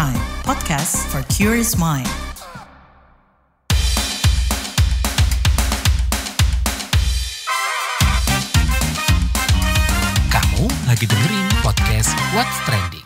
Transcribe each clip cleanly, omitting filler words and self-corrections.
Prime, podcast for curious mind. Kamu lagi dengerin podcast What's Trending.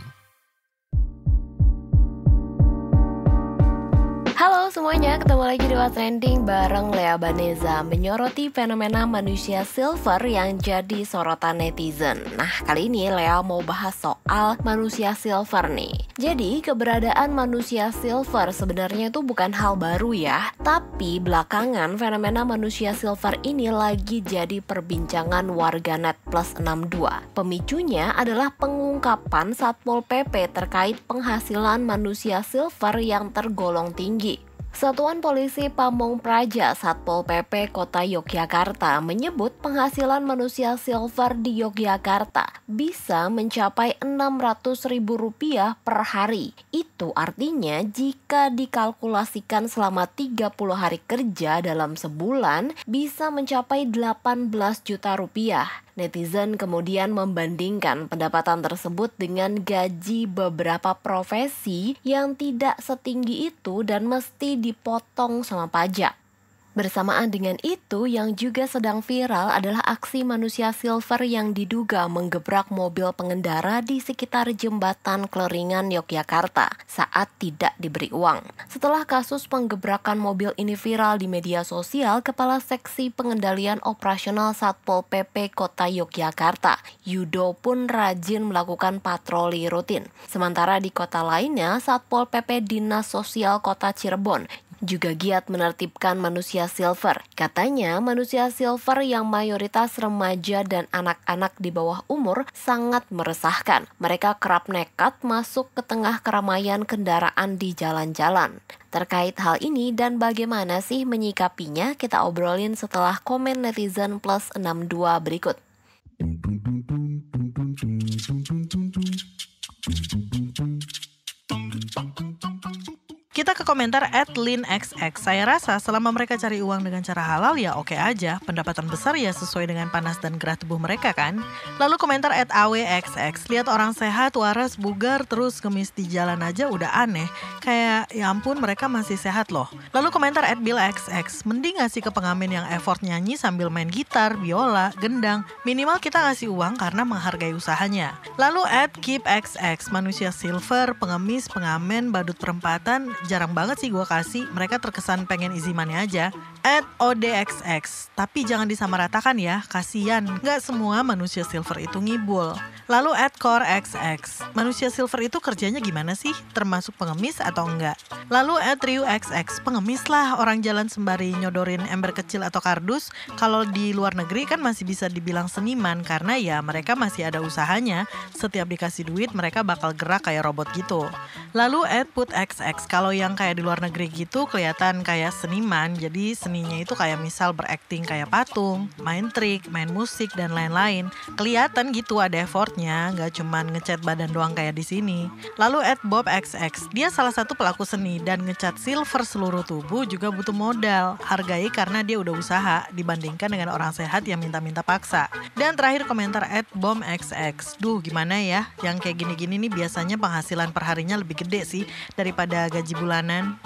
Halo semuanya, ketemu lagi di What's Trending bareng Lea Baneza, menyoroti fenomena manusia silver yang jadi sorotan netizen. Nah, kali ini Lea mau bahas soal manusia silver nih. Jadi, keberadaan manusia silver sebenarnya itu bukan hal baru ya. Tapi belakangan fenomena manusia silver ini lagi jadi perbincangan warganet plus 62. Pemicunya adalah pengungkapan Satpol PP terkait penghasilan manusia silver yang tergolong tinggi. Satuan Polisi Pamong Praja Satpol PP Kota Yogyakarta menyebut penghasilan manusia silver di Yogyakarta bisa mencapai Rp600.000 per hari. Itu artinya jika dikalkulasikan selama 30 hari kerja dalam sebulan bisa mencapai 18 juta rupiah. Netizen kemudian membandingkan pendapatan tersebut dengan gaji beberapa profesi yang tidak setinggi itu dan mesti dipotong sama pajak. Bersamaan dengan itu, yang juga sedang viral adalah aksi manusia silver yang diduga menggebrak mobil pengendara di sekitar jembatan Kleringan Yogyakarta saat tidak diberi uang. Setelah kasus penggebrakan mobil ini viral di media sosial, Kepala Seksi Pengendalian Operasional Satpol PP Kota Yogyakarta, Yudo pun rajin melakukan patroli rutin. Sementara di kota lainnya, Satpol PP Dinas Sosial Kota Cirebon juga giat menertibkan manusia silver. Katanya, manusia silver yang mayoritas remaja dan anak-anak di bawah umur sangat meresahkan. Mereka kerap nekat masuk ke tengah keramaian kendaraan di jalan-jalan. Terkait hal ini dan bagaimana sih menyikapinya, kita obrolin setelah komen netizen plus 62 berikut. Kita ke komentar @linxx. Saya rasa selama mereka cari uang dengan cara halal ya oke aja. Pendapatan besar ya sesuai dengan panas dan gerah tubuh mereka kan. Lalu komentar @awxx. Lihat orang sehat, waras, bugar, terus ngemis di jalan aja udah aneh. Kayak ya ampun mereka masih sehat loh. Lalu komentar @billxx. Mending ngasih ke pengamen yang effort nyanyi sambil main gitar, biola, gendang. Minimal kita ngasih uang karena menghargai usahanya. Lalu @keepxx. Manusia silver, pengemis, pengamen, badut perempatan. Jarang banget sih gue kasih, mereka terkesan pengen easy money aja. @odxx, tapi jangan disamaratakan ya, kasian, gak semua manusia silver itu ngibul. Lalu @corexx, manusia silver itu kerjanya gimana sih? Termasuk pengemis atau enggak? Lalu @ryuxx, pengemis lah, orang jalan sembari nyodorin ember kecil atau kardus. Kalau di luar negeri kan masih bisa dibilang seniman, karena ya mereka masih ada usahanya. Setiap dikasih duit mereka bakal gerak kayak robot gitu. Lalu @putxx, kalau yang kayak di luar negeri gitu kelihatan kayak seniman, jadi seninya itu kayak misal berakting kayak patung, main trik, main musik dan lain-lain. Kelihatan gitu ada effortnya, nggak cuman ngecat badan doang kayak di sini. Lalu @bobxx, dia salah satu pelaku seni dan ngecat silver seluruh tubuh juga butuh modal. Hargai karena dia udah usaha dibandingkan dengan orang sehat yang minta-minta paksa. Dan terakhir komentar @bomxx, duh gimana ya, yang kayak gini-gini nih biasanya penghasilan perharinya lebih gede sih daripada gaji bulanan.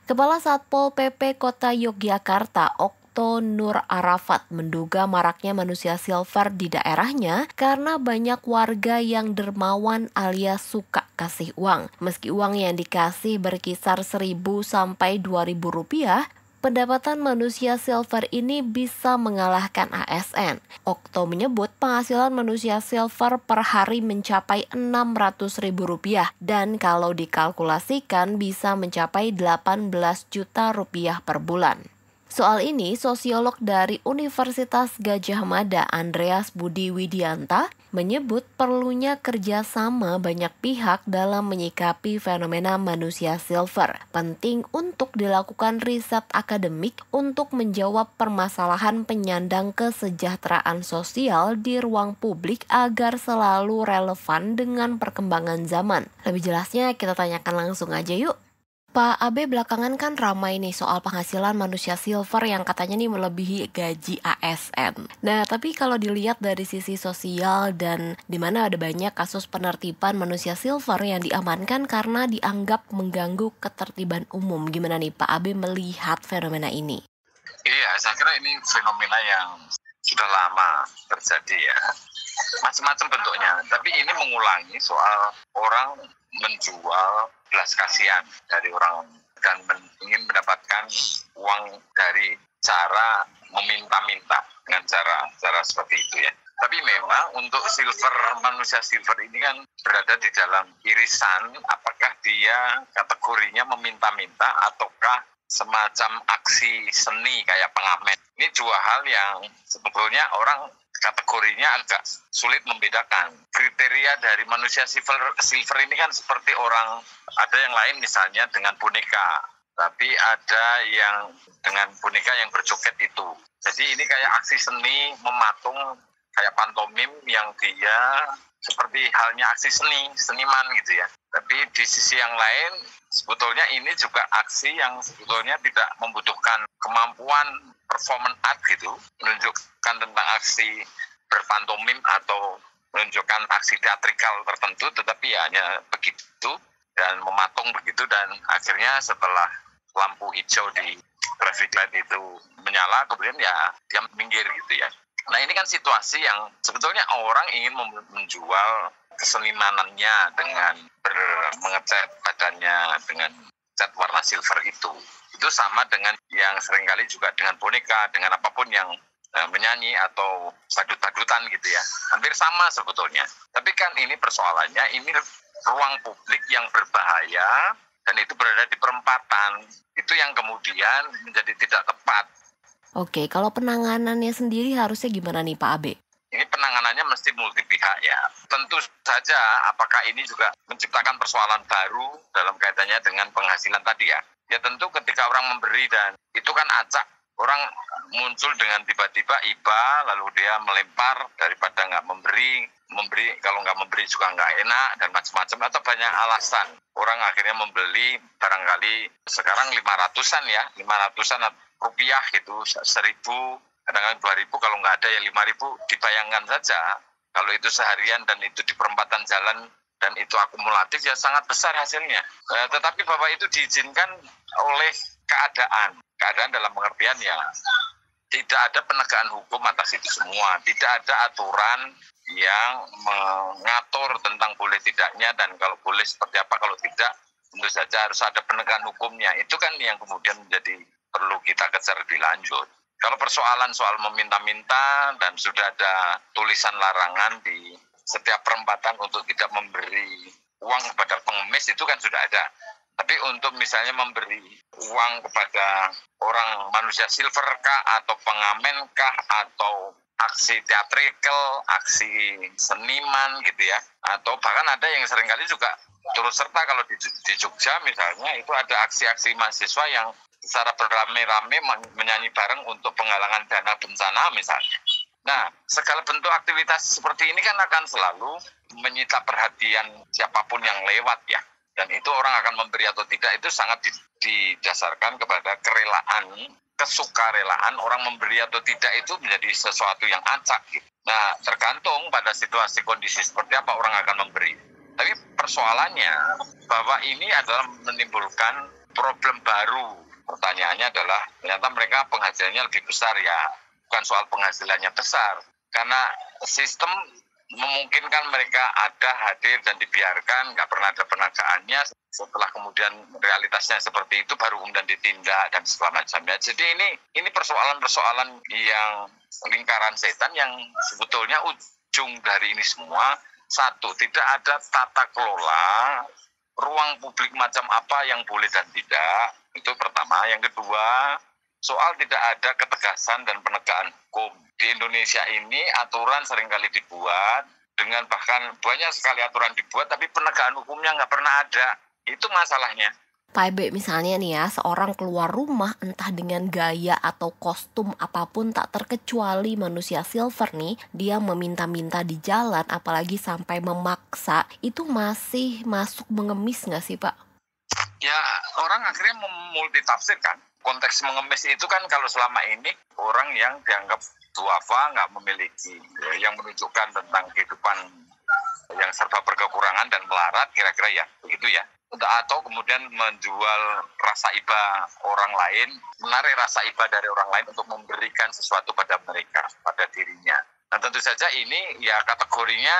Kepala Satpol PP Kota Yogyakarta, Okto Nur Arafat, menduga maraknya manusia silver di daerahnya karena banyak warga yang dermawan alias suka kasih uang. Meski uang yang dikasih berkisar 1.000 sampai 2.000 rupiah, pendapatan manusia silver ini bisa mengalahkan ASN. Okto menyebut penghasilan manusia silver per hari mencapai Rp600.000 dan kalau dikalkulasikan bisa mencapai 18 juta rupiah per bulan. Soal ini, sosiolog dari Universitas Gadjah Mada, Andreas Budi Widianta, menyebut perlunya kerjasama banyak pihak dalam menyikapi fenomena manusia silver. Penting untuk dilakukan riset akademik untuk menjawab permasalahan penyandang kesejahteraan sosial di ruang publik agar selalu relevan dengan perkembangan zaman. Lebih jelasnya kita tanyakan langsung aja yuk. Pak Abe, belakangan kan ramai nih soal penghasilan manusia silver yang katanya nih melebihi gaji ASN. Nah, tapi kalau dilihat dari sisi sosial dan di mana ada banyak kasus penertiban manusia silver yang diamankan karena dianggap mengganggu ketertiban umum. Gimana nih Pak Abe melihat fenomena ini? Iya, saya kira ini fenomena yang sudah lama terjadi ya. Macam-macam bentuknya. Tapi ini mengulangi soal orang menjual belas kasihan dari orang dan ingin mendapatkan uang dari cara meminta-minta dengan cara seperti itu ya. Tapi memang untuk manusia silver ini kan berada di dalam irisan apakah dia kategorinya meminta-minta ataukah semacam aksi seni kayak pengamen. Ini dua hal yang sebetulnya orang kategorinya agak sulit membedakan. Kriteria dari manusia silver ini kan seperti orang, ada yang lain misalnya dengan boneka, tapi ada yang dengan boneka yang berjoget itu. Jadi ini kayak aksi seni mematung kayak pantomim yang dia seperti halnya aksi seniman gitu ya. Tapi di sisi yang lain sebetulnya ini juga aksi yang sebetulnya tidak membutuhkan kemampuan performance art gitu, menunjukkan tentang aksi berpantomim atau menunjukkan aksi teatrikal tertentu, tetapi ya hanya begitu dan mematung begitu, dan akhirnya setelah lampu hijau di traffic light itu menyala, kemudian ya dia minggir gitu ya. Nah ini kan situasi yang sebetulnya orang ingin menjual kesenimanannya dengan mengecat badannya dengan cat warna silver itu. Itu sama dengan yang seringkali juga dengan boneka, dengan apapun yang menyanyi atau badut-badutan gitu ya. Hampir sama sebetulnya. Tapi kan ini persoalannya, ini ruang publik yang berbahaya dan itu berada di perempatan. Itu yang kemudian menjadi tidak tepat. Oke, kalau penanganannya sendiri harusnya gimana nih Pak Abe? Ini penanganannya mesti multi pihak ya. Tentu saja apakah ini juga menciptakan persoalan baru dalam kaitannya dengan penghasilan tadi ya. Ya tentu ketika orang memberi dan itu kan acak. Orang muncul dengan tiba-tiba iba lalu dia melempar daripada nggak memberi kalau nggak memberi juga nggak enak dan macam-macam atau banyak alasan. Orang akhirnya membeli barangkali sekarang 500-an ya, 500-an rupiah gitu, 1.000, kadang-kadang 2.000, kalau nggak ada ya 5.000, dibayangkan saja kalau itu seharian dan itu di perempatan jalan dan itu akumulatif ya sangat besar hasilnya. Tetapi Bapak itu diizinkan oleh keadaan dalam pengertian ya tidak ada penegakan hukum atas itu semua, tidak ada aturan yang mengatur tentang boleh tidaknya dan kalau boleh seperti apa, kalau tidak tentu saja harus ada penegakan hukumnya. Itu kan yang kemudian menjadi perlu kita kejar lebih lanjut. Kalau persoalan soal meminta-minta dan sudah ada tulisan larangan di setiap perempatan untuk tidak memberi uang kepada pengemis itu kan sudah ada. Tapi untuk misalnya memberi uang kepada orang manusia silver kah atau pengamen kah atau aksi teatrikal, aksi seniman gitu ya, atau bahkan ada yang seringkali juga turut serta kalau di Jogja misalnya itu ada aksi-aksi mahasiswa yang secara beramai-ramai menyanyi bareng untuk penggalangan dana bencana misalnya. Nah, segala bentuk aktivitas seperti ini kan akan selalu menyita perhatian siapapun yang lewat ya. Dan itu orang akan memberi atau tidak itu sangat didasarkan kepada kesukarelaan orang memberi atau tidak itu menjadi sesuatu yang acak gitu. Nah, tergantung pada situasi kondisi seperti apa orang akan memberi. Tapi persoalannya bahwa ini adalah menimbulkan problem baru. Pertanyaannya adalah ternyata mereka penghasilannya lebih besar ya. Bukan soal penghasilannya besar. Karena sistem memungkinkan mereka ada, hadir, dan dibiarkan, nggak pernah ada penegakaannya. Setelah kemudian realitasnya seperti itu, baru kemudian ditindak dan segala macamnya. Jadi ini persoalan-persoalan yang lingkaran setan yang sebetulnya ujung dari ini semua, satu, tidak ada tata kelola ruang publik macam apa yang boleh dan tidak. Itu pertama. Yang kedua, soal tidak ada ketegasan dan penegakan hukum. Di Indonesia ini aturan seringkali dibuat, dengan bahkan banyak sekali aturan dibuat, tapi penegakan hukumnya nggak pernah ada. Itu masalahnya. Pak Ebe, misalnya nih ya, seorang keluar rumah entah dengan gaya atau kostum apapun tak terkecuali manusia silver nih, dia meminta-minta di jalan, apalagi sampai memaksa, itu masih masuk mengemis nggak sih Pak? Ya, orang akhirnya memultitafsirkan. Konteks mengemis itu kan kalau selama ini orang yang dianggap duafa, nggak memiliki, yang menunjukkan tentang kehidupan yang serba berkekurangan dan melarat, kira-kira ya, begitu ya. Atau kemudian menjual rasa iba orang lain, menarik rasa iba dari orang lain untuk memberikan sesuatu pada mereka, pada dirinya. Nah tentu saja ini ya kategorinya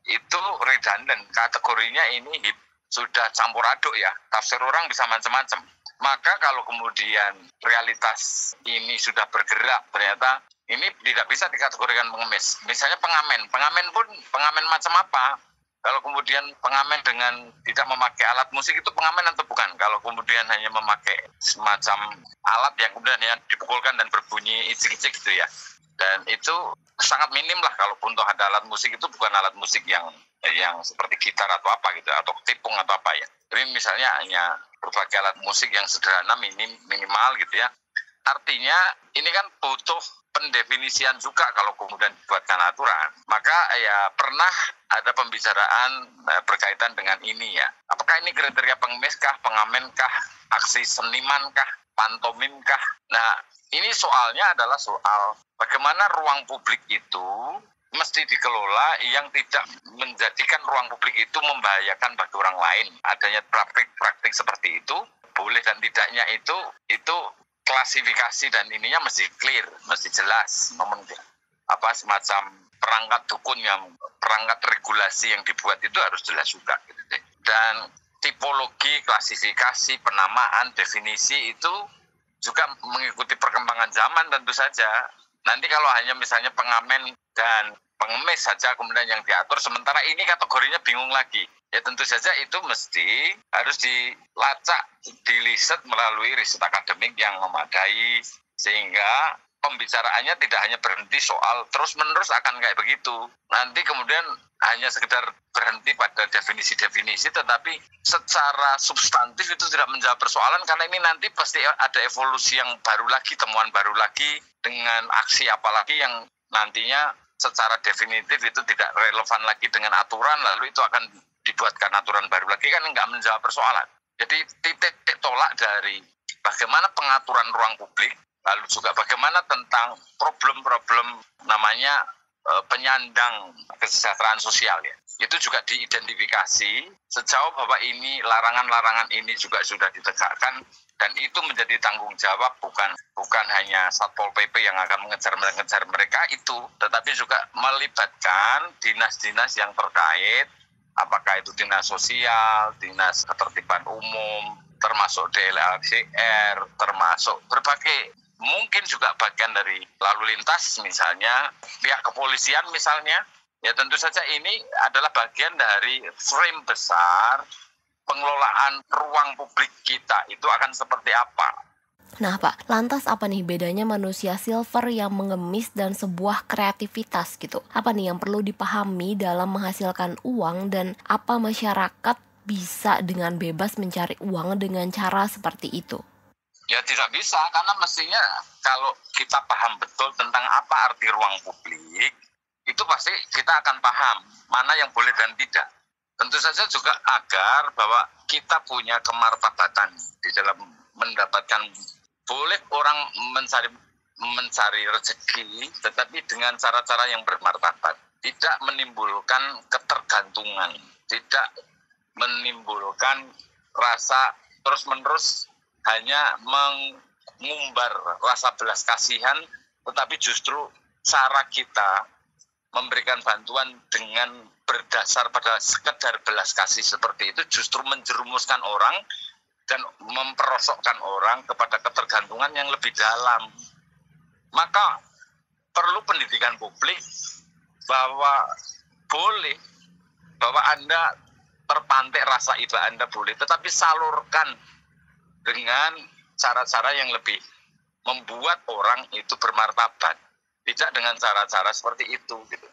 itu redundant, kategorinya ini sudah campur aduk ya, tafsir orang bisa macam-macam. Maka kalau kemudian realitas ini sudah bergerak, ternyata ini tidak bisa dikategorikan pengemis. Misalnya pengamen pun pengamen macam apa? Kalau kemudian pengamen dengan tidak memakai alat musik itu pengamen atau bukan? Kalau kemudian hanya memakai semacam alat yang kemudian hanya dipukulkan dan berbunyi icik-icik gitu ya. Dan itu sangat minim lah, kalaupun toh ada alat musik itu bukan alat musik yang seperti gitar atau apa gitu, atau tipung atau apa ya. Tapi misalnya hanya berbagai alat musik yang sederhana minimal gitu ya. Artinya ini kan butuh pendefinisian juga kalau kemudian dibuatkan aturan. Maka ya pernah ada pembicaraan berkaitan dengan ini ya. Apakah ini kriteria pengemiskah, pengamenkah, aksi senimankah, pantomimkah? Nah ini soalnya adalah soal bagaimana ruang publik itu mesti dikelola yang tidak menjadikan ruang publik itu membahayakan bagi orang lain. Adanya praktik-praktik seperti itu, boleh dan tidaknya itu klasifikasi dan ininya mesti clear, mesti jelas. Semacam perangkat dukun perangkat regulasi yang dibuat itu harus jelas juga. Gitu deh. Dan tipologi, klasifikasi, penamaan, definisi itu juga mengikuti perkembangan zaman tentu saja. Nanti kalau hanya misalnya pengamen dan pengemis saja kemudian yang diatur, sementara ini kategorinya bingung lagi. Ya tentu saja itu mesti harus dilacak, diliset melalui riset akademik yang memadai, sehingga pembicaraannya tidak hanya berhenti soal terus-menerus akan kayak begitu. Nanti kemudian hanya sekedar berhenti pada definisi-definisi, tetapi secara substantif itu tidak menjawab persoalan, karena ini nanti pasti ada evolusi yang baru lagi, temuan baru lagi, dengan aksi apalagi yang nantinya secara definitif itu tidak relevan lagi dengan aturan, lalu itu akan dibuatkan aturan baru lagi, kan nggak menjawab persoalan. Jadi titik tolak dari bagaimana pengaturan ruang publik, lalu juga bagaimana tentang problem-problem namanya penyandang kesejahteraan sosial ya. Itu juga diidentifikasi sejauh bahwa ini larangan-larangan ini juga sudah ditegakkan, dan itu menjadi tanggung jawab bukan hanya Satpol PP yang akan mengejar mereka itu, tetapi juga melibatkan dinas-dinas yang terkait, apakah itu dinas sosial, dinas ketertiban umum, termasuk DLHCR, termasuk berbagai, mungkin juga bagian dari lalu lintas misalnya, pihak kepolisian misalnya. Ya tentu saja ini adalah bagian dari frame besar pengelolaan ruang publik kita itu akan seperti apa. Nah Pak, lantas apa nih bedanya manusia silver yang mengemis dan sebuah kreativitas gitu? Apa nih yang perlu dipahami dalam menghasilkan uang, dan apa masyarakat bisa dengan bebas mencari uang dengan cara seperti itu? Ya tidak bisa, karena mestinya kalau kita paham betul tentang apa arti ruang publik, itu pasti kita akan paham mana yang boleh dan tidak. Tentu saja juga agar bahwa kita punya kemartabatan di dalam mendapatkan, boleh orang mencari rezeki, tetapi dengan cara-cara yang bermartabat, tidak menimbulkan ketergantungan, tidak menimbulkan rasa terus-menerus hanya mengumbar rasa belas kasihan, tetapi justru cara kita memberikan bantuan dengan berdasar pada sekedar belas kasih seperti itu justru menjerumuskan orang dan memperosokkan orang kepada ketergantungan yang lebih dalam. Maka perlu pendidikan publik bahwa Anda terpantik rasa iba Anda boleh, tetapi salurkan dengan cara-cara yang lebih membuat orang itu bermartabat. Tidak dengan cara-cara seperti itu gitu.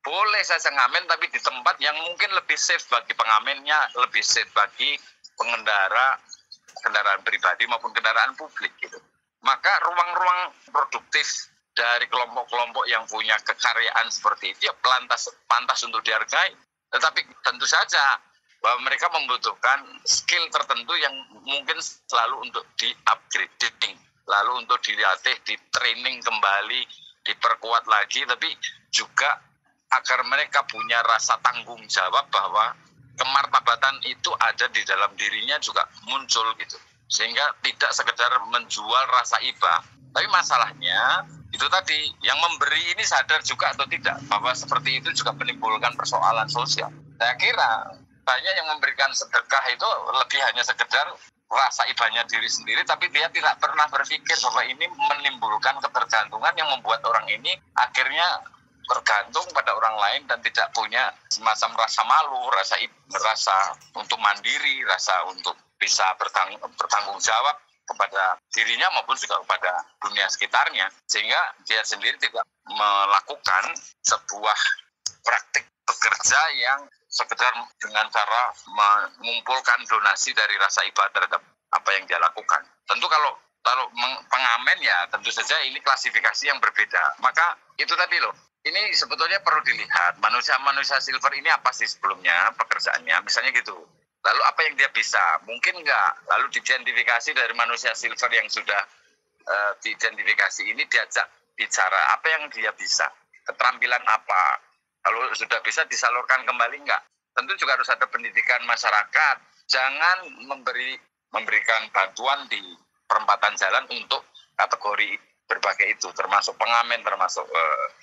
Boleh saja ngamen, tapi di tempat yang mungkin lebih safe bagi pengamennya, lebih safe bagi pengendara kendaraan pribadi maupun kendaraan publik gitu. Maka ruang-ruang produktif dari kelompok-kelompok yang punya kekaryaan seperti itu ya pantas untuk dihargai. Tetapi tentu saja bahwa mereka membutuhkan skill tertentu yang mungkin selalu untuk di-upgrading, lalu untuk dilatih, di-training kembali, diperkuat lagi, tapi juga agar mereka punya rasa tanggung jawab bahwa kemartabatan itu ada di dalam dirinya juga muncul gitu. Sehingga tidak sekedar menjual rasa iba. Tapi masalahnya itu tadi, yang memberi ini sadar juga atau tidak bahwa seperti itu juga menimbulkan persoalan sosial. Saya kira banyak yang memberikan sedekah itu lebih hanya sekedar rasa ibanya diri sendiri, tapi dia tidak pernah berpikir bahwa ini menimbulkan ketergantungan yang membuat orang ini akhirnya tergantung pada orang lain dan tidak punya semacam rasa malu, rasa untuk mandiri, rasa untuk bisa bertanggung jawab kepada dirinya maupun juga kepada dunia sekitarnya, sehingga dia sendiri tidak melakukan sebuah praktik bekerja yang sekedar dengan cara mengumpulkan donasi dari rasa ibadah terhadap apa yang dia lakukan. Tentu kalau pengamen ya tentu saja ini klasifikasi yang berbeda. Maka itu tadi loh, ini sebetulnya perlu dilihat manusia silver ini apa sih sebelumnya pekerjaannya, misalnya gitu. Lalu apa yang dia bisa, mungkin enggak. Lalu diidentifikasi dari manusia silver yang sudah diidentifikasi ini, diajak bicara apa yang dia bisa, keterampilan apa. Kalau sudah bisa disalurkan kembali enggak? Tentu juga harus ada pendidikan masyarakat. Jangan memberikan bantuan di perempatan jalan untuk kategori berbagai itu, termasuk pengamen, termasuk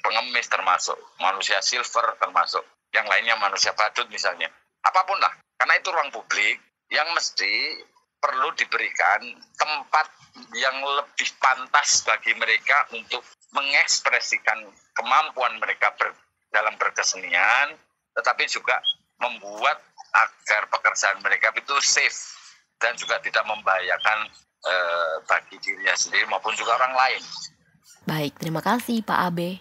pengemis, termasuk manusia silver, termasuk yang lainnya manusia badut misalnya. Apapun lah, karena itu ruang publik yang mesti perlu diberikan tempat yang lebih pantas bagi mereka untuk mengekspresikan kemampuan mereka dalam berkesenian, tetapi juga membuat agar pekerjaan mereka itu safe dan juga tidak membahayakan bagi dirinya sendiri maupun juga orang lain. Baik, terima kasih Pak Abe.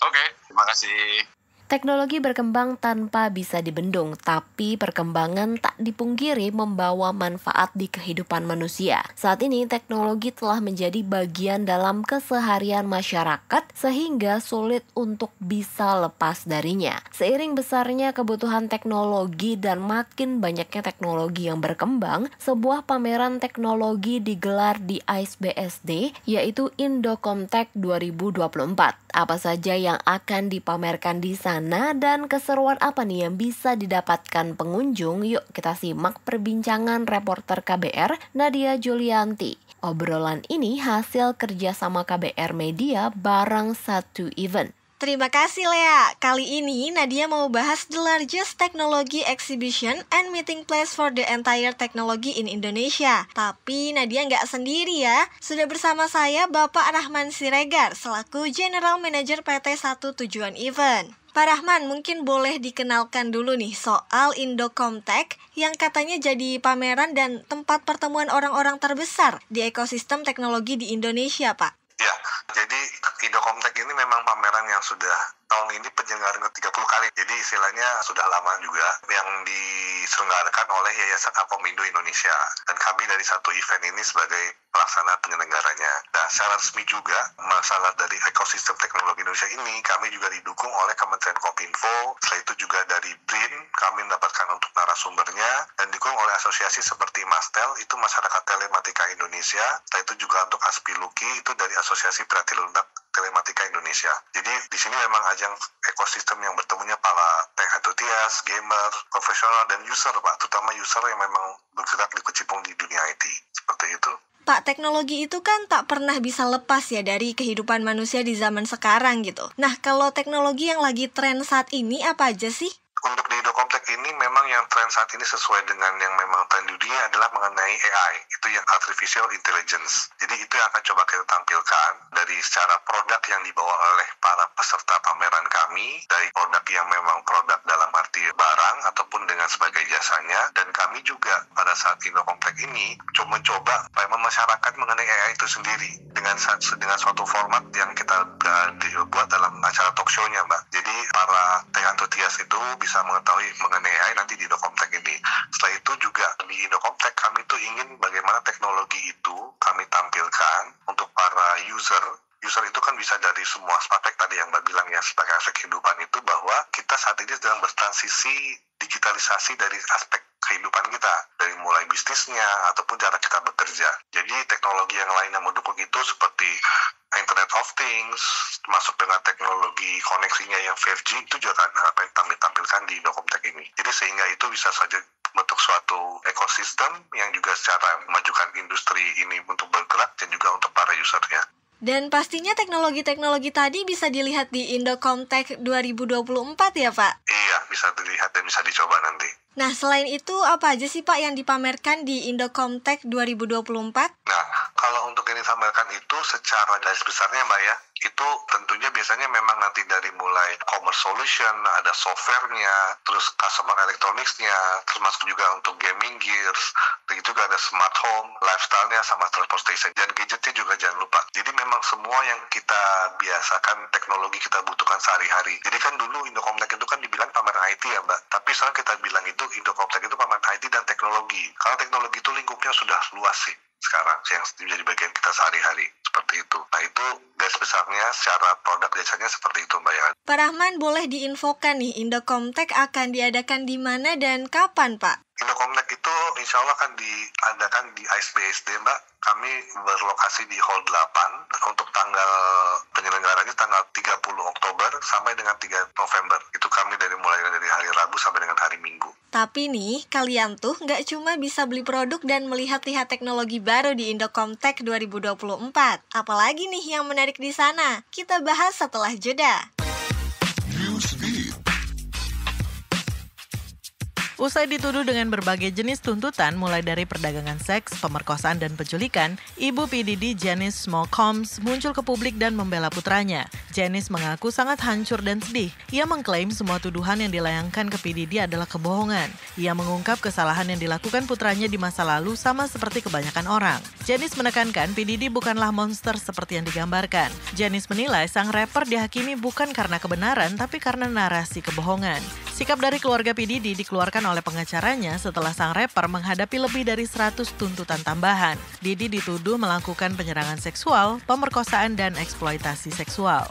Oke, terima kasih. Teknologi berkembang tanpa bisa dibendung, tapi perkembangan tak dipungkiri membawa manfaat di kehidupan manusia. Saat ini teknologi telah menjadi bagian dalam keseharian masyarakat sehingga sulit untuk bisa lepas darinya. Seiring besarnya kebutuhan teknologi dan makin banyaknya teknologi yang berkembang, sebuah pameran teknologi digelar di ISBSD, yaitu Indocomtech 2024. Apa saja yang akan dipamerkan di sana dan keseruan apa nih yang bisa didapatkan pengunjung? Yuk kita simak perbincangan reporter KBR Nadia Julianti. Obrolan ini hasil kerjasama KBR Media bareng Satu Event. Terima kasih Lea. Kali ini Nadia mau bahas the largest technology exhibition and meeting place for the entire technology in Indonesia. Tapi Nadia nggak sendiri ya. Sudah bersama saya Bapak Rahman Siregar selaku General Manager PT Satu Tujuan Event. Pak Rahman, mungkin boleh dikenalkan dulu nih soal Indocomtech yang katanya jadi pameran dan tempat pertemuan orang-orang terbesar di ekosistem teknologi di Indonesia, Pak. Ya, jadi Indocomtech ini memang pameran yang sudah tahun ini penyelenggaraan ke-30 kali. Jadi istilahnya sudah lama juga yang diselenggarakan oleh Yayasan Apomindo Indonesia. Dan kami dari Satu Event ini sebagai pelaksana penyelenggaranya. Dan secara resmi juga masalah dari ekosistem teknologi Indonesia ini kami juga didukung oleh Kementerian Kominfo. Setelah itu juga dari BRIN kami mendapatkan untuk narasumbernya dan didukung oleh asosiasi seperti Mastel, itu Masyarakat Telematika Indonesia. Setelah itu juga untuk Aspiluki itu dari Asosiasi Berarti Lunak Telematika Indonesia. Jadi di sini memang ajang ekosistem yang bertemunya para tech enthusiast, gamer, profesional dan user, Pak, terutama user yang memang bergerak di kecimpung di dunia IT. Seperti itu. Pak, teknologi itu kan tak pernah bisa lepas ya dari kehidupan manusia di zaman sekarang gitu. Nah, kalau teknologi yang lagi tren saat ini apa aja sih? Untuk di Indocomtech ini memang yang tren saat ini sesuai dengan yang memang tren di dunia adalah mengenai AI, itu yang Artificial Intelligence. Jadi itu yang akan coba kita tampilkan dari secara produk yang dibawa oleh para peserta pameran kami, dari produk yang memang produk dalam arti barang ataupun dengan sebagai jasanya, dan kami juga pada saat Indocomtech ini mencoba masyarakat mengenai AI itu sendiri dengan suatu format yang kita buat dalam acara talk show-nya, Mbak. Jadi para tech enthusiast itu bisa mengetahui mengenai AI nanti di Indocomtech ini. Setelah itu juga di Indocomtech kami tuh ingin bagaimana teknologi itu kami tampilkan untuk para user. User itu kan bisa dari semua aspek tadi yang Mbak bilang ya, sebagai aspek kehidupan itu bahwa kita saat ini sedang bertransisi digital mendigitalisasi dari aspek kehidupan kita, dari mulai bisnisnya ataupun cara kita bekerja. Jadi teknologi yang lain yang mendukung itu seperti Internet of Things, termasuk dengan teknologi koneksinya yang 5G itu juga kan apa yang kami tampilkan di Indocomtek ini. Jadi sehingga itu bisa saja bentuk suatu ekosistem yang juga secara memajukan industri ini untuk bergerak dan juga untuk para usernya. Dan pastinya teknologi-teknologi tadi bisa dilihat di Indocomtek 2024 ya Pak? Iya, bisa dilihat dan bisa dicoba nanti. Nah, selain itu apa aja sih Pak yang dipamerkan di Indocomtek 2024? Nah, kalau untuk yang disampaikan itu secara garis besarnya Mbak ya, itu tentunya biasanya memang nanti dari mulai commerce solution, ada software-nya, terus customer electronics-nya, termasuk juga untuk gaming gears, dan juga ada smart home, lifestyle-nya, sama transportation, dan gadgetnya juga jangan lupa. Jadi memang semua yang kita biasakan teknologi kita butuhkan sehari-hari. Jadi kan dulu Indocomtek itu kan dibilang pameran IT ya Mbak, tapi sekarang kita bilang itu Indocomtek itu pameran IT dan teknologi. Karena teknologi itu lingkupnya sudah luas sih sekarang yang menjadi bagian kita sehari-hari seperti itu. Nah itu garis besarnya secara produk jasanya seperti itu Mbak ya. Pak Rahman boleh diinfokan nih Indocomtek akan diadakan di mana dan kapan Pak? Indocomtek itu insya Allah akan diadakan di ISBSD Mbak. Kami berlokasi di Hall 8 untuk tanggal penyelenggaranya tanggal 30 Oktober sampai dengan 3 November. Itu kami mulai dari hari Rabu sampai dengan hari Minggu. Tapi nih, kalian tuh nggak cuma bisa beli produk dan melihat-lihat teknologi baru di Indocomtek 2024. Apalagi nih yang menarik di sana? Kita bahas setelah jeda. Usai dituduh dengan berbagai jenis tuntutan mulai dari perdagangan seks, pemerkosaan, dan penculikan, Ibu PDD Janice Small-Combs muncul ke publik dan membela putranya. Janice mengaku sangat hancur dan sedih. Ia mengklaim semua tuduhan yang dilayangkan ke PDD adalah kebohongan. Ia mengungkap kesalahan yang dilakukan putranya di masa lalu sama seperti kebanyakan orang. Janice menekankan PDD bukanlah monster seperti yang digambarkan. Janice menilai sang rapper dihakimi bukan karena kebenaran tapi karena narasi kebohongan. Sikap dari keluarga PDD dikeluarkan oleh pengacaranya setelah sang rapper menghadapi lebih dari 100 tuntutan tambahan. Didi dituduh melakukan penyerangan seksual, pemerkosaan, dan eksploitasi seksual.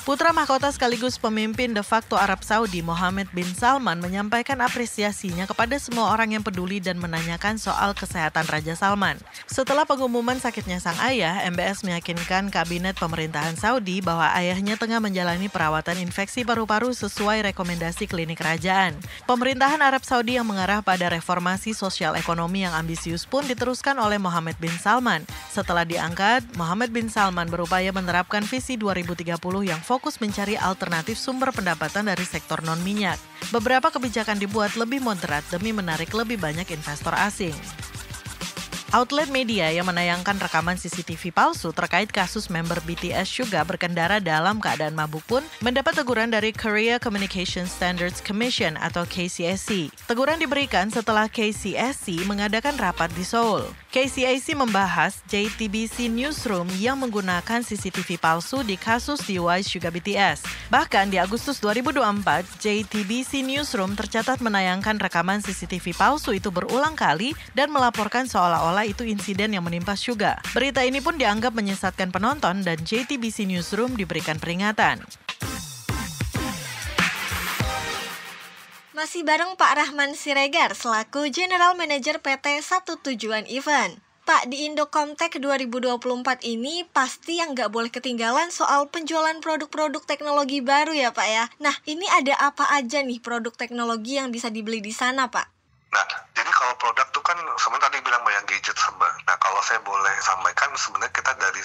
Putra mahkota sekaligus pemimpin de facto Arab Saudi Mohammed bin Salman menyampaikan apresiasinya kepada semua orang yang peduli dan menanyakan soal kesehatan Raja Salman. Setelah pengumuman sakitnya sang ayah, MBS meyakinkan kabinet pemerintahan Saudi bahwa ayahnya tengah menjalani perawatan infeksi paru-paru sesuai rekomendasi klinik kerajaan. Pemerintahan Arab Saudi yang mengarah pada reformasi sosial ekonomi yang ambisius pun diteruskan oleh Mohammed bin Salman. Setelah diangkat, Mohammed bin Salman berupaya menerapkan visi 2030 yang fokus mencari alternatif sumber pendapatan dari sektor non-minyak. Beberapa kebijakan dibuat lebih moderat demi menarik lebih banyak investor asing. Outlet media yang menayangkan rekaman CCTV palsu terkait kasus member BTS Suga berkendara dalam keadaan mabuk pun mendapat teguran dari Korea Communication Standards Commission atau KCSC. Teguran diberikan setelah KCSC mengadakan rapat di Seoul. KCSC membahas JTBC Newsroom yang menggunakan CCTV palsu di kasus DIY Suga BTS. Bahkan di Agustus 2024, JTBC Newsroom tercatat menayangkan rekaman CCTV palsu itu berulang kali dan melaporkan seolah-olah itu insiden yang menimpa Suga. Berita ini pun dianggap menyesatkan penonton dan JTBC Newsroom diberikan peringatan. Masih bareng Pak Rahman Siregar selaku General Manager PT Satu Tujuan Event. Pak, di Indocomtek 2024 ini pasti yang nggak boleh ketinggalan soal penjualan produk-produk teknologi baru ya Pak ya. Nah, ini ada apa aja nih produk teknologi yang bisa dibeli di sana Pak? Nah, jadi kalau produk tuh kan sebenarnya tadi bilang banyak gadget Mbak. Nah, kalau saya boleh sampaikan sebenarnya kita dari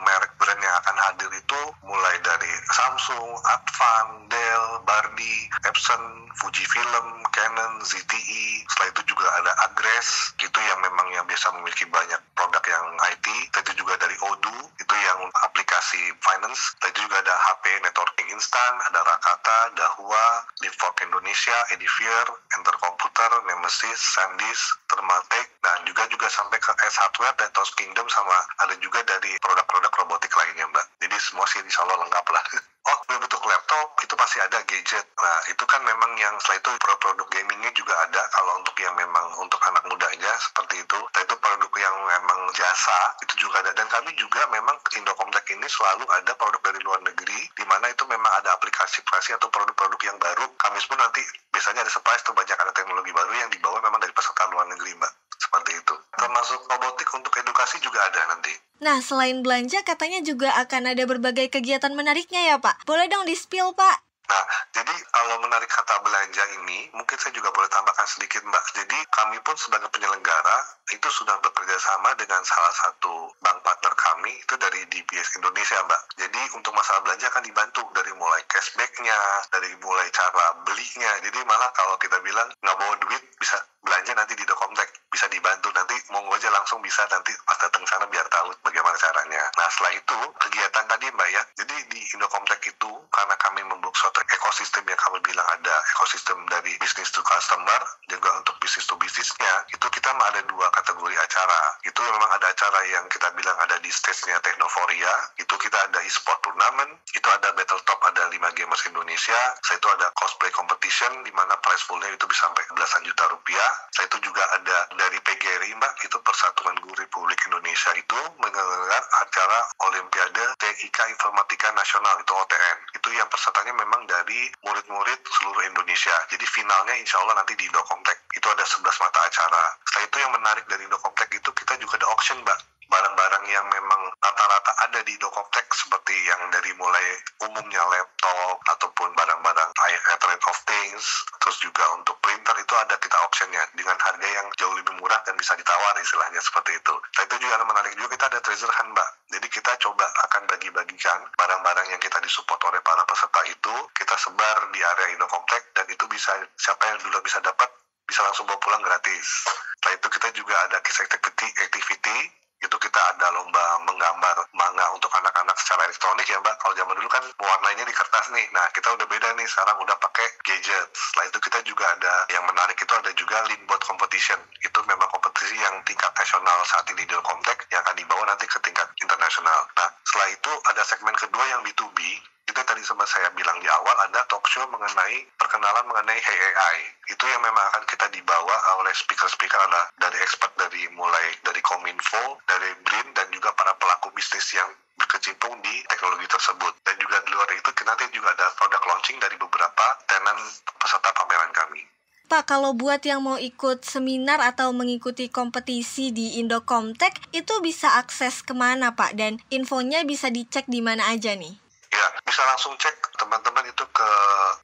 merek brand yang akan hadir itu mulai dari Samsung, Advan, Dell, Barbie, Epson, Fujifilm, Canon, ZTE. Setelah itu juga ada Agres, itu yang memang yang biasa memiliki banyak produk yang IT. Itu juga dari Odoo, itu yang aplikasi finance. Itu juga ada HP networking instan, ada Rakata, Dahua, Livework Indonesia, Edifier, Enter Computer, Nemesis, SanDisk, Thermaltake, dan juga sampai ke S Hardware dan Toast Kingdom, sama ada juga dari produk-produk robotik lainnya Mbak. Jadi semua sih insya Allah lengkap lah. Oh, bentuk laptop itu pasti ada gadget. Nah, itu kan memang yang setelah itu produk gamingnya juga ada. Kalau untuk yang memang untuk anak mudanya seperti itu. Nah, itu produk yang memang jasa itu juga ada. Dan kami juga memang Indocomtek ini selalu ada produk dari luar negeri, di mana itu memang ada aplikasi atau produk-produk yang baru. Kami pun nanti biasanya ada surprise tuh, banyak ada teknologi baru yang dibawa memang dari peserta luar negeri, Mbak. Seperti itu. Termasuk robotik untuk edukasi juga ada nanti. Nah, selain belanja katanya juga akan ada berbagai kegiatan menariknya ya Pak. Boleh dong di-spill Pak? Nah, jadi kalau menarik kata belanja ini, mungkin saya juga boleh tambahkan sedikit, Mbak. Jadi kami pun sebagai penyelenggara itu sudah bekerja sama dengan salah satu bank partner kami, itu dari DBS Indonesia, Mbak. Jadi untuk masalah belanja akan dibantu dari mulai cashback-nya, dari mulai cara belinya. Jadi malah kalau kita bilang nggak bawa duit, bisa belanja nanti di Indokomtek, bisa dibantu. Nanti monggo aja langsung bisa nanti pas datang sana biar tahu bagaimana caranya. Nah, setelah itu kegiatan tadi, Mbak ya, jadi di Indokomtek itu karena kami membuat suatu ekosistem yang kami bilang ada ekosistem dari business to customer, juga untuk business to business-nya, itu kita ada 2 kategori acara. Itu memang ada acara yang kita bilang ada di stage-nya Technoforia, itu kita ada e-sport tournament, itu ada Battletop, ada 5 gamers Indonesia, setelah itu ada cosplay competition, di mana prize pool-nya itu bisa sampai belasan juta rupiah. Setelah itu juga ada dari PGRI, Mbak, itu Persatuan Guru Republik Indonesia itu menggelar acara Olimpiade TIK Informatika Nasional, itu OTN. Itu yang pesertanya memang dari murid-murid seluruh Indonesia. Jadi finalnya insya Allah nanti di Indokomtek. Itu ada 11 mata acara. Setelah itu yang menarik dari Indokomtek itu kita juga ada auction, Mbak. Barang-barang yang memang rata-rata ada di Indokomtek seperti yang dari mulai umumnya laptop ataupun barang-barang Internet of Things, terus juga untuk printer itu ada kita auctionnya dengan harga yang jauh lebih murah dan bisa ditawar istilahnya seperti itu. Nah itu juga menarik juga, kita ada treasure hunt, Mbak. Jadi kita coba akan bagi-bagikan barang-barang yang kita disupport oleh para peserta itu, kita sebar di area Indokomtek dan itu bisa, siapa yang dulu bisa dapat bisa langsung bawa pulang gratis. Setelah itu kita juga ada kiss activity, itu kita ada lomba menggambar manga untuk anak-anak secara elektronik ya, Mbak. Kalau zaman dulu kan warnanya di kertas nih. Nah, kita udah beda nih, sekarang udah pakai gadget. Setelah itu kita juga ada yang menarik, itu ada juga Leanbot competition. Itu memang kompetisi yang tingkat nasional saat ini di Indokomtek yang akan dibawa nanti ke tingkat internasional. Nah, setelah itu ada segmen kedua yang B2B. Itu tadi sempat saya bilang di awal, ada talk show mengenai perkenalan mengenai Hey AI. Itu yang memang akan kita dibawa oleh speaker-speaker ada dari expert dari mulai dari Kominfo, dari BRIN, dan juga para pelaku bisnis yang berkecimpung di teknologi tersebut. Dan juga di luar itu nanti juga ada product launching dari beberapa tenan peserta pameran kami. Pak, kalau buat yang mau ikut seminar atau mengikuti kompetisi di Indokomtek, itu bisa akses kemana, Pak? Dan infonya bisa dicek di mana aja nih? Ya, bisa langsung cek teman-teman itu ke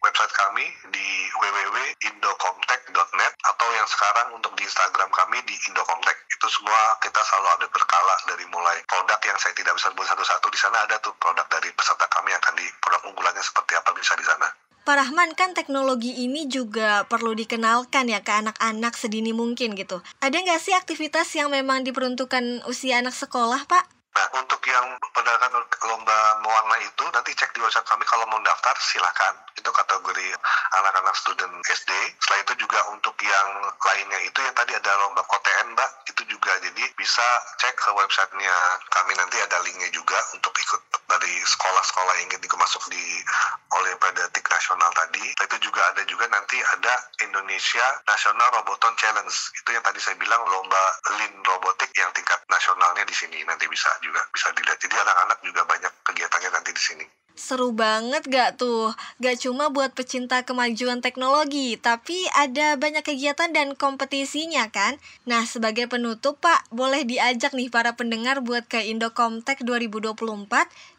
website kami di www.indokomtek.net atau yang sekarang untuk di Instagram kami di Indokomtek. Itu semua kita selalu update berkala dari mulai produk yang saya tidak bisa sebut satu-satu. Di sana ada tuh produk dari peserta kami yang akan di produk unggulannya seperti apa bisa di sana. Pak Rahman, kan teknologi ini juga perlu dikenalkan ya ke anak-anak sedini mungkin gitu. Ada nggak sih aktivitas yang memang diperuntukkan usia anak sekolah, Pak? Nah, untuk yang pedagang lomba mewarna itu, nanti cek di website kami kalau mau daftar, silakan. Itu kategori anak-anak student SD. Setelah itu juga untuk yang lainnya itu yang tadi ada lomba KTN, Mbak. Itu juga, jadi bisa cek ke websitenya kami, nanti ada linknya juga untuk ikut dari sekolah-sekolah yang ingin masuk di Olimpiade TIK Nasional tadi. Itu juga ada nanti ada Indonesia National Roboton Challenge. Itu yang tadi saya bilang lomba Lean Robotik yang tingkat nasionalnya di sini nanti bisa dilihat. Jadi anak-anak juga banyak kegiatannya nanti di sini. Seru banget gak tuh? Gak cuma buat pecinta kemajuan teknologi, tapi ada banyak kegiatan dan kompetisinya kan? Nah, sebagai penutup Pak, boleh diajak nih para pendengar buat ke Indokomtek 2024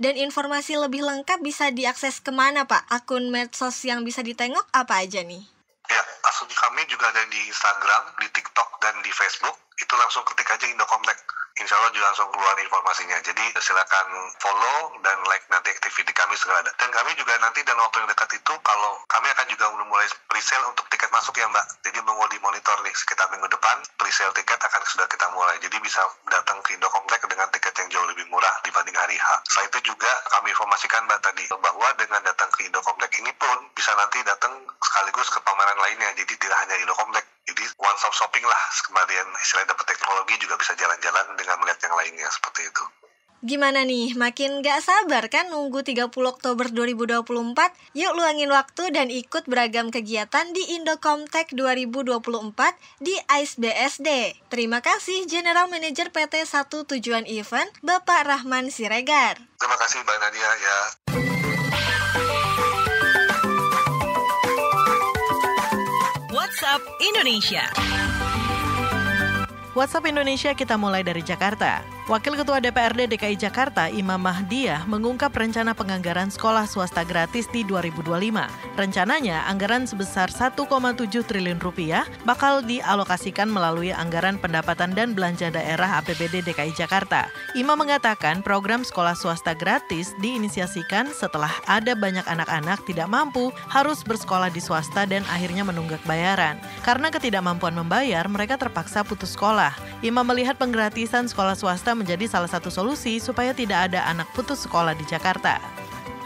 dan informasi lebih lengkap bisa diakses kemana Pak? Akun medsos yang bisa ditengok apa aja nih? Ya, akun kami juga ada di Instagram, di TikTok, dan di Facebook. Itu langsung ketik aja Indokomtek. Insya Allah juga langsung keluar informasinya. Jadi silakan follow dan like nanti aktiviti kami segala ada. Dan kami juga nanti dalam waktu yang dekat itu, kalau kami akan juga mulai pre-sale untuk tiket masuk ya Mbak. Jadi mau dimonitor nih, sekitar minggu depan pre-sale tiket akan sudah kita mulai. Jadi bisa datang ke Indokomtek dengan tiket yang jauh lebih murah dibanding hari H. Setelah itu juga kami informasikan Mbak tadi, bahwa dengan datang ke Indokomtek ini pun bisa nanti datang sekaligus ke pameran lainnya. Jadi tidak hanya Indokomtek. Jadi one stop shopping lah, kemudian istilahnya dapat teknologi juga bisa jalan-jalan dengan melihat yang lainnya, seperti itu. Gimana nih, makin gak sabar kan nunggu 30 Oktober 2024? Yuk luangin waktu dan ikut beragam kegiatan di Indokomtek 2024 di ICE BSD. Terima kasih General Manager PT 1 Tujuan Event, Bapak Rahman Siregar. Terima kasih Mbak Nadia ya. WhatsApp Indonesia. WhatsApp Indonesia kita mulai dari Jakarta. Wakil Ketua DPRD DKI Jakarta, Imam Mahdiah, mengungkap rencana penganggaran sekolah swasta gratis di 2025. Rencananya, anggaran sebesar 1,7 triliun rupiah bakal dialokasikan melalui anggaran pendapatan dan belanja daerah APBD DKI Jakarta. Imam mengatakan program sekolah swasta gratis diinisiasikan setelah ada banyak anak-anak tidak mampu harus bersekolah di swasta dan akhirnya menunggak bayaran. Karena ketidakmampuan membayar, mereka terpaksa putus sekolah. Imam melihat penggratisan sekolah swasta menjadi salah satu solusi supaya tidak ada anak putus sekolah di Jakarta.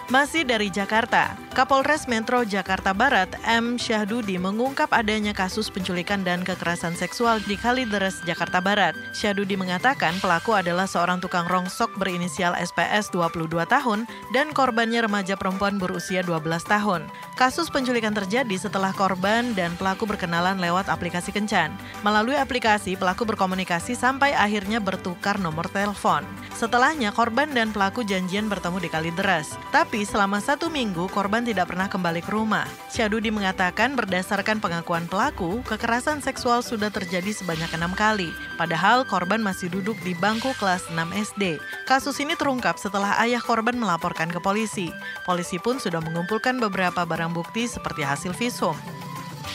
Masih dari Jakarta, Kapolres Metro Jakarta Barat M. Syahdudi mengungkap adanya kasus penculikan dan kekerasan seksual di Kalideres, Jakarta Barat. Syahdudi mengatakan pelaku adalah seorang tukang rongsok berinisial SPS 22 tahun dan korbannya remaja perempuan berusia 12 tahun. Kasus penculikan terjadi setelah korban dan pelaku berkenalan lewat aplikasi kencan. Melalui aplikasi, pelaku berkomunikasi sampai akhirnya bertukar nomor telepon. Setelahnya, korban dan pelaku janjian bertemu di Kalideres. Tapi selama 1 minggu, korban tidak pernah kembali ke rumah. Syahdudi mengatakan berdasarkan pengakuan pelaku, kekerasan seksual sudah terjadi sebanyak 6 kali. Padahal korban masih duduk di bangku kelas 6 SD. Kasus ini terungkap setelah ayah korban melaporkan ke polisi. Polisi pun sudah mengumpulkan beberapa barang bukti seperti hasil visum.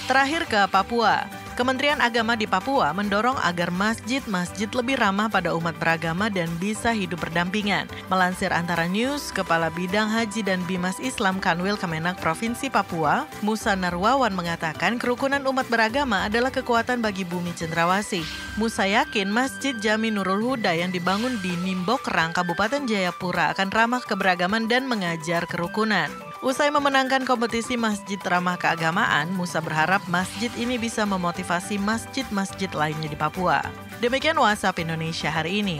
Terakhir ke Papua. Kementerian Agama di Papua mendorong agar masjid-masjid lebih ramah pada umat beragama dan bisa hidup berdampingan. Melansir Antara News, Kepala Bidang Haji dan Bimas Islam Kanwil Kemenak Provinsi Papua, Musa Narwawan mengatakan kerukunan umat beragama adalah kekuatan bagi bumi Cendrawasih. Musa yakin Masjid Jami Nurul Huda yang dibangun di Nimbokerang, Kabupaten Jayapura akan ramah keberagaman dan mengajar kerukunan. Usai memenangkan kompetisi Masjid Ramah Keagamaan, Musa berharap masjid ini bisa memotivasi masjid-masjid lainnya di Papua. Demikian WhatsApp Indonesia hari ini.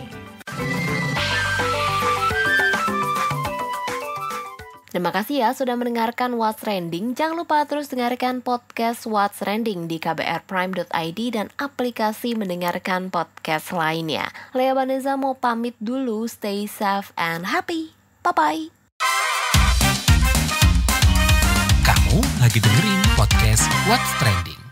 Terima kasih ya sudah mendengarkan What's Trending. Jangan lupa terus dengarkan podcast What's Trending di kbrprime.id dan aplikasi mendengarkan podcast lainnya. Lea Vanessa mau pamit dulu. Stay safe and happy. Bye-bye. Kamu lagi dengerin podcast What's Trending.